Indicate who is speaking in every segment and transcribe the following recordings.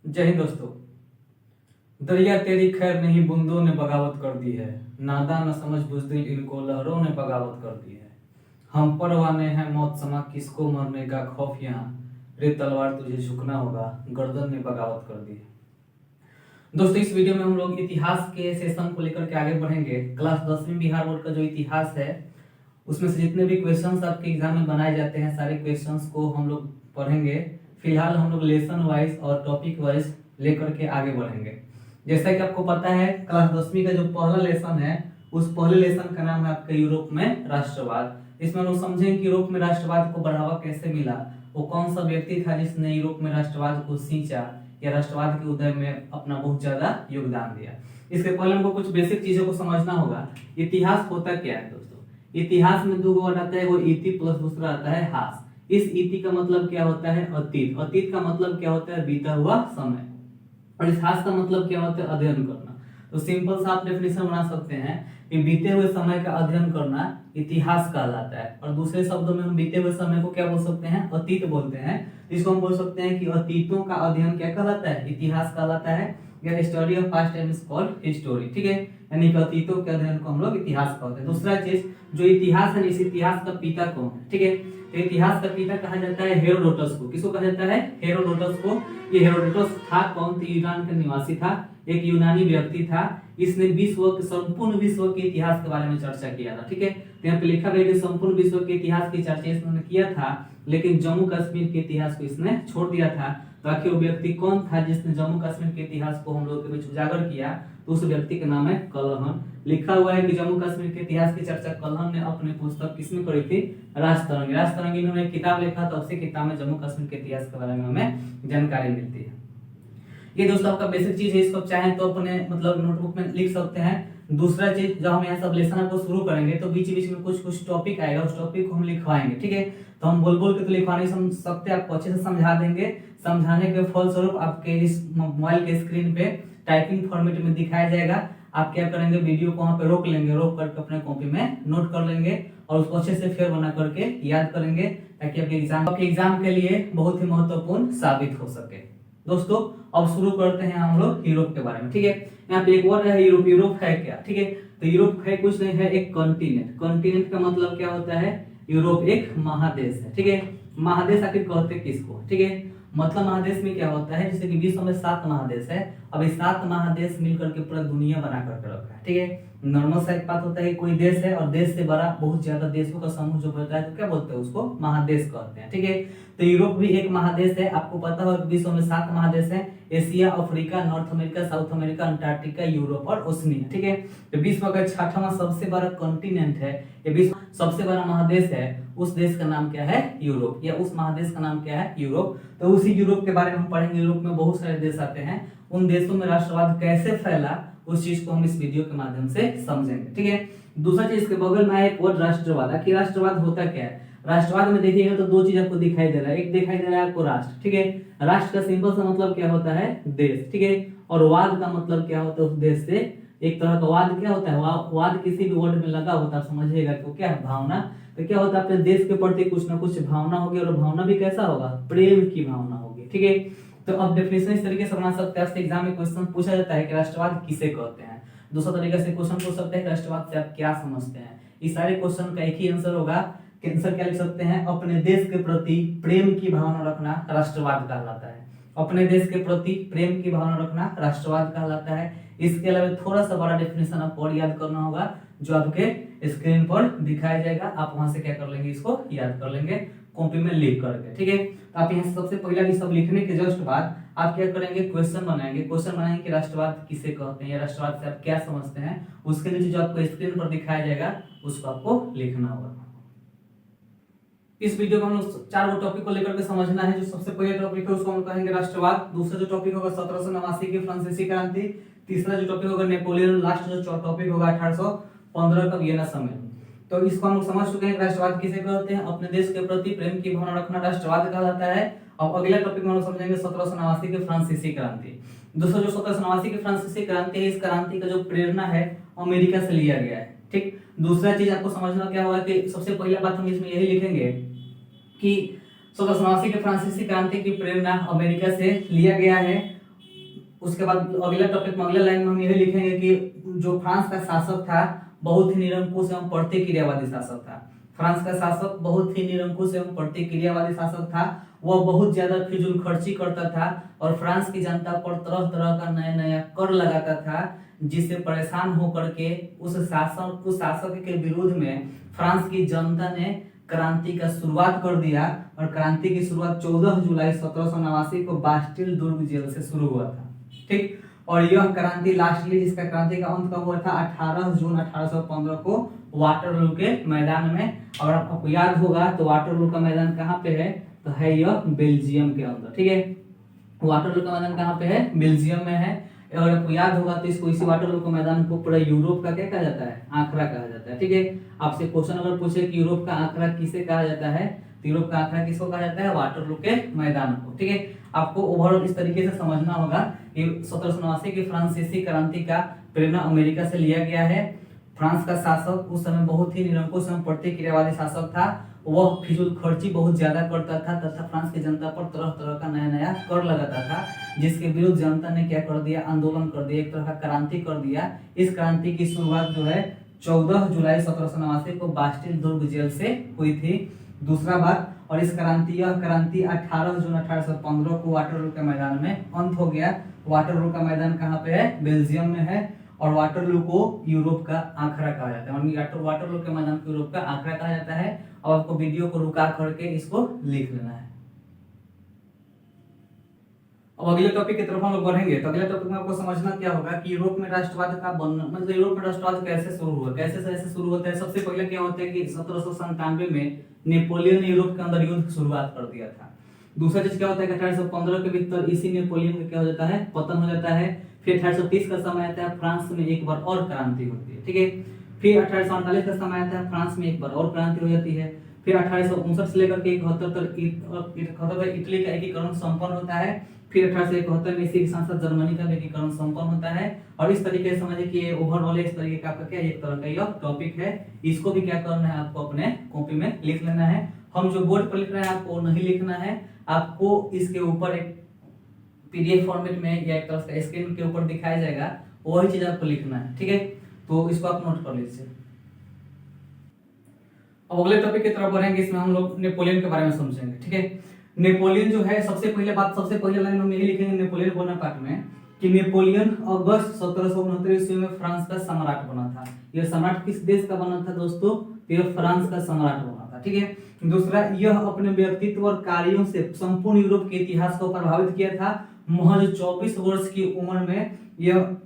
Speaker 1: जय हिंद दोस्तों। दरिया तेरी खैर नहीं, बूंदों ने बगावत कर दी है। नादान न समझ बुज़दिल, इनको लहरों ने बगावत कर दी है। हम परवाने हैं मौत समा, किसको मरने का खौफ यहाँ। रे तलवार तुझे झुकना होगा, गर्दन ने बगावत कर दी है। दोस्तों, इस वीडियो में हम लोग इतिहास के सेशन को लेकर के आगे बढ़ेंगे। क्लास 10वीं बिहार बोर्ड का जो इतिहास है उसमें से जितने भी क्वेश्चंस आपके एग्जाम में बनाए जाते हैं सारे क्वेश्चंस को हम लोग पढ़ेंगे। फिलहाल हम लोग लेसन वाइज और टॉपिक वाइज लेकर के आगे बढ़ेंगे। जैसा कि आपको पता है, क्लास 10वीं का जो पहला लेसन है उस पहले लेसन का नाम है आपका यूरोप में राष्ट्रवाद। इसमें हम लोग समझेंगे कि यूरोप में राष्ट्रवाद को बढ़ावा कैसे मिला, वो कौन सा व्यक्ति था जिसने यूरोप में राष्ट्रवाद को सींचा या राष्ट्रवाद के उदय में अपना बहुत ज्यादा योगदान दिया। इसके पहले हमको कुछ बेसिक चीजों को समझना होगा। इतिहास होता क्या है दोस्तों? इतिहास में दो वर्ड आता है, वो इति प्लस दूसरा आता है हास। इस इति का मतलब क्या होता है? अतीत। अतीत का मतलब क्या होता है? बीता हुआ समय। और इस हास का मतलब क्या होता है? अध्ययन करना। तो सिंपल सा आप डेफिनेशन बना सकते हैं कि बीते हुए समय का अध्ययन करना इतिहास कहलाता है। और दूसरे शब्दों में हम बीते हुए समय को क्या बोल सकते हैं? अतीत बोलते हैं। इसको हम बोल सकते हैं कि अतीतों का अध्ययन क्या कहलाता है? इतिहास कहलाता है। या study of past time is called history. ठीक है, यानी कि अतीतों के अध्ययन को हम लोग इतिहास कहते हैं। दूसरा चीज, जो इतिहास है, इस इतिहास का पिता कौन है? ठीक है, तो इतिहास का पिता कहा जाता है हेरोडोटस को। किसको कहा जाता है? हेरोडोटस को। ये हेरोडोटस था कौन? तो यूनान का निवासी था, एक यूनानी व्यक्ति था। इसने संपूर्ण विश्व के इतिहास के बारे में चर्चा किया था। ठीक है, तो यहाँ पे लिखा गया कि संपूर्ण विश्व के इतिहास की चर्चा इसने किया था, लेकिन जम्मू कश्मीर के इतिहास को इसने छोड़ दिया था। तो आखिर वो व्यक्ति कौन था जिसने जम्मू कश्मीर के इतिहास को हम लोग के बीच उजागर किया? तो उस व्यक्ति का नाम है कलहन। लिखा हुआ है कि जम्मू कश्मीर के इतिहास की चर्चा कलहन ने अपनी पुस्तक किसमें करी थी? राजतरंगी। राजतरंगी में एक किताब लिखा था, उसी किताब में जम्मू कश्मीर के इतिहास के बारे में हमें जानकारी मिलती है। ये दोस्तों आपका बेसिक चीज है, इसको चाहे तो अपने मतलब नोटबुक में लिख सकते हैं। दूसरा चीज, जब हम यहाँ सब लेसन आपको शुरू करेंगे तो बीच बीच में कुछ कुछ टॉपिक आएगा, उस टॉपिक को हम लिखवाएंगे। ठीक है, तो हम बोल बोल के तो लिखवा नहीं समझ सकते, आपको अच्छे से समझा देंगे। समझाने के फलस्वरूप आपके इस मोबाइल के स्क्रीन पे टाइपिंग फॉर्मेट में दिखाया जाएगा। आप क्या करेंगे? वीडियो को वहां पे रोक लेंगे, रोक करके अपने कॉपी में नोट कर लेंगे और उसको अच्छे से फिर बना करके याद करेंगे, ताकि आपके एग्जाम के लिए बहुत ही महत्वपूर्ण साबित हो सके। दोस्तों, अब शुरू करते हैं हम लोग यूरोप के बारे में। ठीक है, यहाँ पे एक वर्ड है यूरोप। यूरोप है क्या? ठीक है, तो यूरोप है कुछ नहीं है, एक कॉन्टिनेंट। कॉन्टिनेंट का मतलब क्या होता है? यूरोप एक महादेश है। ठीक है, महादेश आखिर कहते किसको? ठीक है, मतलब महादेश में क्या होता है, जैसे कि विश्व में 7 महादेश है। अब ये 7 महादेश मिलकर के पूरा दुनिया बना करके रखा है। ठीक है, नॉर्मल सा एक बात होता है, कोई देश है और देश से बड़ा बहुत ज्यादा देशों का समूह जो होता है तो क्या बोलते हैं? उसको महादेश कहते हैं। ठीक है, तो यूरोप भी एक महादेश है। आपको पता होगा विश्व में 7 महादेश है: Asia, Africa, north America, south America, Antarctica, Europe और ओशनिया। ठीक है, तो विश्व का 6वां सबसे बड़ा कॉन्टिनेंट है, ये विश्व सबसे बड़ा महादेश है। उस देश का नाम क्या है? यूरोप। या उस महादेश का नाम क्या है? यूरोप। तो उसी यूरोप के बारे में हम पढ़ेंगे। यूरोप में बहुत सारे देश आते हैं, उन देशों में राष्ट्रवाद कैसे फैला उस चीज को हम इस वीडियो के माध्यम से समझेंगे। ठीक है, दूसरा चीज के बगल में एक वर्ड राष्ट्रवाद। आखिर राष्ट्रवाद होता क्या है? राष्ट्रवाद में देखिएगा तो दो चीज आपको दिखाई दे रहा है। एक दिखाई दे रहा है आपको राष्ट्र। ठीक है, राष्ट्र का सिंपल सा मतलब क्या होता है? देश। ठीक है, और वाद का मतलब क्या होता है? उस देश से एक तरह का वाद क्या होता है? वाद किसी भी वर्ड में लगा होता है, समझिएगा तो क्या है? भावना। तो क्या होता है? अपने देश के प्रति कुछ ना कुछ भावना होगी, और भावना भी कैसा होगा? प्रेम की भावना होगी। ठीक है, तो अब डेफिनेशन इस तरीके से बना सकते हैं। एग्जाम में क्वेश्चन पूछा जाता है कि राष्ट्रवाद किसे कहते हैं। दूसरा तरीके से क्वेश्चन पूछ सकते हैं कि राष्ट्रवाद से आप क्या समझते हैं। इस सारे क्वेश्चन का एक ही आंसर होगा। आंसर क्या लिख सकते हैं? अपने देश के प्रति प्रेम की भावना रखना राष्ट्रवाद कहलाता है। अपने देश के प्रति प्रेम की भावना रखना राष्ट्रवाद कहलाता है। इसके अलावा थोड़ा सा बड़ा डेफिनेशन आपको और याद करना होगा, जो आपके स्क्रीन पर दिखाया जाएगा। आप वहां से क्या कर लेंगे? इसको याद कर लेंगे कॉपी में लिख करके। ठीक है, तो आप यहाँ सबसे पहला ये सब लिखने के जस्ट बाद आप क्या करेंगे? क्वेश्चन बनाएंगे। क्वेश्चन बनाएंगे कि राष्ट्रवाद किसे कहते हैं या राष्ट्रवाद से आप क्या समझते हैं। उसके नीचे जो आपको स्क्रीन पर दिखाया जाएगा उसको आपको लिखना होगा। इस वीडियो में हम लोग 4 टॉपिक को लेकर के समझना है। जो सबसे पहले टॉपिक है उसको हम कहेंगे राष्ट्रवाद। दूसरा जो टॉपिक होगा 1789 की फ्रांसीसी क्रांति। तीसरा जो टॉपिक होगा नेपोलियन। लास्ट जो टॉपिक होगा 1815 का वियना सम्मेलन। तो इसको हम लोग समझ चुके हैं राष्ट्रवाद किसे कहते हैं। अपने देश के प्रति प्रेम की भावना रखना राष्ट्रवाद कहलाता है। अब अगला टॉपिक में हम लोग समझेंगे 1789 की फ्रांसीसी क्रांति। दोस्तों, जो 1789 की फ्रांसीसी क्रांति है, इस क्रांति का जो प्रेरणा है अमेरिका से लिया गया है। ठीक, दूसरा चीज आपको समझना क्या होगा कि सबसे पहला बात हम इसमें यही लिखेंगे कि 1789 की फ्रांसीसी क्रांति की प्रेरणा अमेरिका से लिया गया है। उसके बाद अगला टॉपिक में अगला लाइन में हम यही लिखेंगे कि जो फ्रांस का शासक था बहुत ही निरंकुश एवं प्रतिक्रियावादी शासक था। फ्रांस का शासक बहुत ही निरंकुश एवं प्रतिक्रियावादी शासक था। वह बहुत ज्यादा फिजूल खर्ची करता था और फ्रांस की जनता पर तरह तरह का नया नया कर लगाता था, जिससे परेशान होकर के उस शासक के विरोध में फ्रांस की जनता ने क्रांति का शुरुआत कर दिया। और क्रांति की शुरुआत 14 जुलाई 1789 को बास्टिल दुर्ग जेल से शुरू हुआ था। ठीक, और यह क्रांति लास्टली इसका क्रांति का अंत कब हुआ था? 18 जून 1815 को वाटरलू के मैदान में। और आपको याद होगा तो वाटरलू का मैदान कहाँ पे है? तो है यह बेल्जियम के अंदर। ठीक है, वाटरलू का मैदान कहाँ पे है? बेल्जियम में है। अगर आपको याद होगा तो इसको इसी वाटरलू के मैदान को पूरा यूरोप का क्या कहा जाता है? आंकड़ा कहा जाता है। ठीक है, आपसे क्वेश्चन अगर पूछे कि यूरोप का आंकड़ा किसे कहा जाता है, तो यूरोप का आंकड़ा किसको कहा जाता है? वाटरलू के मैदान को। ठीक है, आपको ओवरऑल इस तरीके से समझना होगा कि 1789 की फ्रांसीसी क्रांति का प्रेरणा अमेरिका से लिया गया है। फ्रांस का शासक उस समय बहुत ही निरंकुश एवं प्रतिक्रियावादी शासक था। वह फिजूल खर्ची बहुत ज्यादा करता था तथा फ्रांस की जनता पर तरह तरह का नया नया कर लगाता था, जिसके विरुद्ध जनता ने क्या कर दिया? आंदोलन कर दिया, एक तरह का क्रांति कर दिया। इस क्रांति की शुरुआत जो है 14 जुलाई 1789 को बास्टिल दुर्ग जेल से हुई थी। दूसरा बात, और यह क्रांति 18 जून 1815 को वाटरलू के मैदान में अंत हो गया। वाटरलू का मैदान कहाँ पे है? बेल्जियम में है। और वाटरलू को यूरोप का आंकड़ा कहा जाता है। वाटरलू के मैदान को यूरोप का आंकड़ा कहा जाता है। और आपको वीडियो को रुका करके इसको लिख लेना है। अब अगले टॉपिक की तरफ हम लोग बढ़ेंगे। तो अगले टॉपिक में आपको समझना क्या होगा कि यूरोप में राष्ट्रवाद का बनना, मतलब यूरोप में राष्ट्रवाद कैसे शुरू हुआ, कैसे शुरू होता है। सबसे पहले क्या होता है कि 1797 में नेपोलियन ने यूरोप के अंदर युद्ध की शुरुआत कर दिया था। दूसरा चीज क्या होता है कि 1815 के भीतर इसी नेपोलियन का क्या हो जाता है? पतन हो जाता है। फिर 1830 का समय आता है, फ्रांस में एक बार और क्रांति होती है। ठीक है, फिर 1848 का समय आता है, फ्रांस में एक बार और क्रांति हो जाती है। फिर 1859 से लेकर के 71 तक इटली का एकीकरण संपन्न होता है। फिर 1871 में इसी के साथ साथ जर्मनी का एकीकरण संपन्न होता है। और इस तरीके से समझिए कि ओवरऑल इस तरीके का आपका क्या एक तरह का यह टॉपिक है। इसको भी क्या करना है? आपको अपने कॉपी में लिख लेना है। हम जो बोर्ड पर लिख रहे हैं आपको नहीं लिखना है, आपको इसके ऊपर एक पीडीएफ फॉर्मेट में या एक तरह से स्क्रीन के ऊपर दिखाया जाएगा, वही चीज आपको लिखना है। ठीक है, तो इसको आप नोट कर लीजिए। अब अगले टॉपिक की तरफ बढ़ेंगे। इसमें हम लोग नेपोलियन के बारे में समझेंगे। ठीक है, नेपोलियन जो है सबसे पहले लाइन में यही लिखेंगे नेपोलियन बोनापार्ट में कि नेपोलियन अगस्त 1769 ईस्वी में फ्रांस का सम्राट बना था। यह सम्राट किस देश का बना था दोस्तों? यह फ्रांस का सम्राट बना था। ठीक है, दूसरा, यह अपने व्यक्तित्व और कार्यों से संपूर्ण यूरोप के इतिहास को प्रभावित किया था। महज 24 वर्ष की उम्र में यह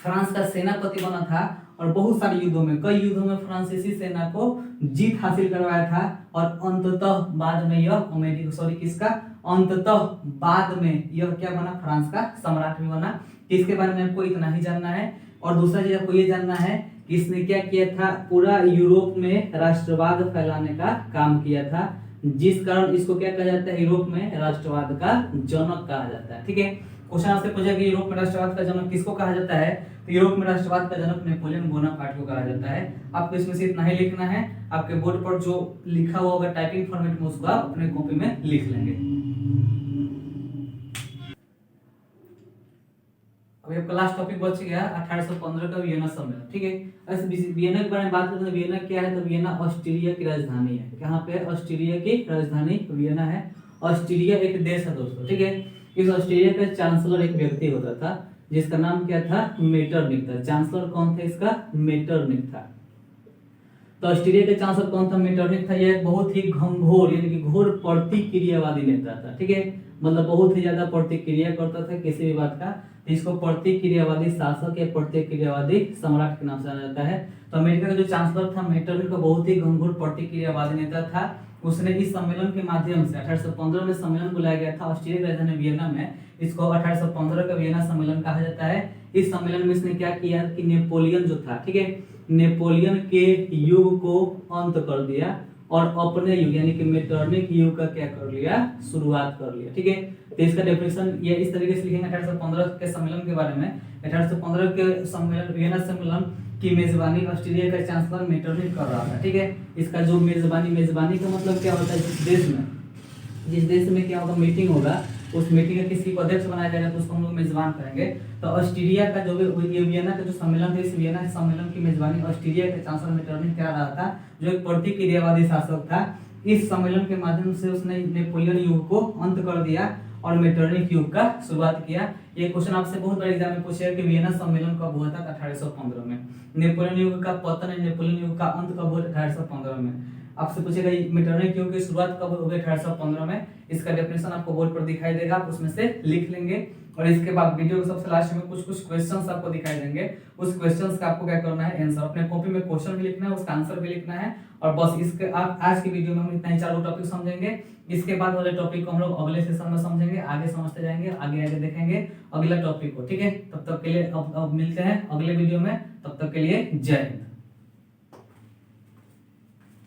Speaker 1: फ्रांस का सेनापति बना था और बहुत सारे युद्धों में, कई युद्धों में फ्रांसीसी सेना को जीत हासिल करवाया था। और अंततः बाद में यह क्या बना? फ्रांस का सम्राट भी बना। इसके बारे में आपको इतना ही जानना है। और दूसरा चीज आपको ये जानना है कि इसने क्या किया था? पूरा यूरोप में राष्ट्रवाद फैलाने का काम किया था, जिस कारण इसको क्या कहा जाता है? यूरोप में राष्ट्रवाद का जनक कहा जाता है। ठीक है, क्वेश्चन आपसे पूछा कि यूरोप में राष्ट्रवाद का जनक किसको कहा जाता है? तो यूरोप में राष्ट्रवाद का जनक नेपोलियन बोनापार्ट को कहा जाता है। आपको इसमें से इतना ही लिखना है। आपके बोर्ड पर जो लिखा हुआ होगा टाइपिंग फॉर्मेट में, उसको आप अपने कॉपी में लिख लेंगे। अभी आपका लास्ट टॉपिक बच गया 1815 का वियना सम्मेलन। ठीक है, ऐसे वियना के बारे में बात करते हैं। वियना क्या है? तो वियना ऑस्ट्रिया की राजधानी है। कहाँ पे? ऑस्ट्रिया की राजधानी वियना है। ऑस्ट्रिया एक देश है दोस्तों। ठीक है, इस ऑस्ट्रेलिया का चांसलर एक व्यक्ति होता था जिसका नाम क्या था? मेटरनिक था। चांसलर कौन था इसका? मेटरनिक था। तो ऑस्ट्रेलिया का चांसलर कौन था? मेटरनिक था। यह बहुत ही घंघोर यानी कि घोर प्रतिक्रियावादी नेता था। ठीक है, मतलब बहुत ही ज्यादा प्रतिक्रिया करता था किसी भी बात का। इसको प्रतिक्रियावादी शासक या प्रतिक्रियावादी सम्राट के नाम से जाना जाता है। तो अमेरिका का जो चांसलर था मेटरनिक का बहुत ही घंघोर प्रतिक्रियावादी नेता था। उसने इस सम्मेलन के माध्यम से 1815 में सम्मेलन बुलाया गया था ऑस्ट्रिया की राजधानी वियना में। इसको 1815 का वियना सम्मेलन कहा जाता है। इस सम्मेलन में इसने क्या किया कि नेपोलियन जो था, ठीक है, नेपोलियन के युग को अंत कर दिया और अपने युग यानी कि मेटरनिक युग का क्या कर लिया? शुरुआत कर लिया। ठीक है, तो इसका डेफिनेशन ये इस तरीके से लिखेंगे 1815 के सम्मेलन के बारे में। 1815 के सम्मेलन वियना सम्मेलन की मेजबानी ऑस्ट्रेलिया का चांसलर मेटरनिक कर रहा था। ठीक है, इसका जो मेजबानी का मतलब क्या होता है? जिस देश में क्या होगा? मीटिंग होगा, उस मीटिंग के किसी को अध्यक्ष बनाया जाएगा तो उसको हम लोग मेजबान करेंगे। तो ऑस्ट्रेलिया का जो भी ये वियना का जो सम्मेलन था, इस वियना सम्मेलन की मेजबानी ऑस्ट्रेलिया के चांसलर मेटरनिख कर रहा था, जो एक प्रतिक्रियावादी शासक था। इस सम्मेलन के माध्यम से उसने नेपोलियन युग को अंत कर दिया और मेटरनिख युग का शुरुआत किया। ये क्वेश्चन आपसे बहुत बड़ा एग्जाम में पूछा है कि वियना सम्मेलन कब हुआ था? 1815 में। नेपोलियन युग का पतन, नेपोलियन युग का अंत कब हुआ? 1815 में। आपसे पूछेगा मेटरनिख युग की शुरुआत कब हुई? 1815 में। इसका डेफिनेशन आपको बोर्ड पर दिखाई देगा, आप उसमें से लिख लेंगे। और इसके बाद वीडियो के सबसे लास्ट में कुछ क्वेश्चंस आपको दिखाई देंगे। उस क्वेश्चंस का आपको क्या करना है? आंसर अपने कॉपी में क्वेश्चन भी लिखना है, उसका आंसर भी लिखना है। और बस इसके आज की वीडियो में हम इतना ही 4 टॉपिक समझेंगे। इसके बाद वाले टॉपिक को हम लोग अगले सेशन में समझेंगे, आगे समझते जाएंगे, आगे आगे देखेंगे अगला टॉपिक को। ठीक है, तब तक के लिए अब मिलते हैं अगले वीडियो में। तब तक के लिए जय हिंद।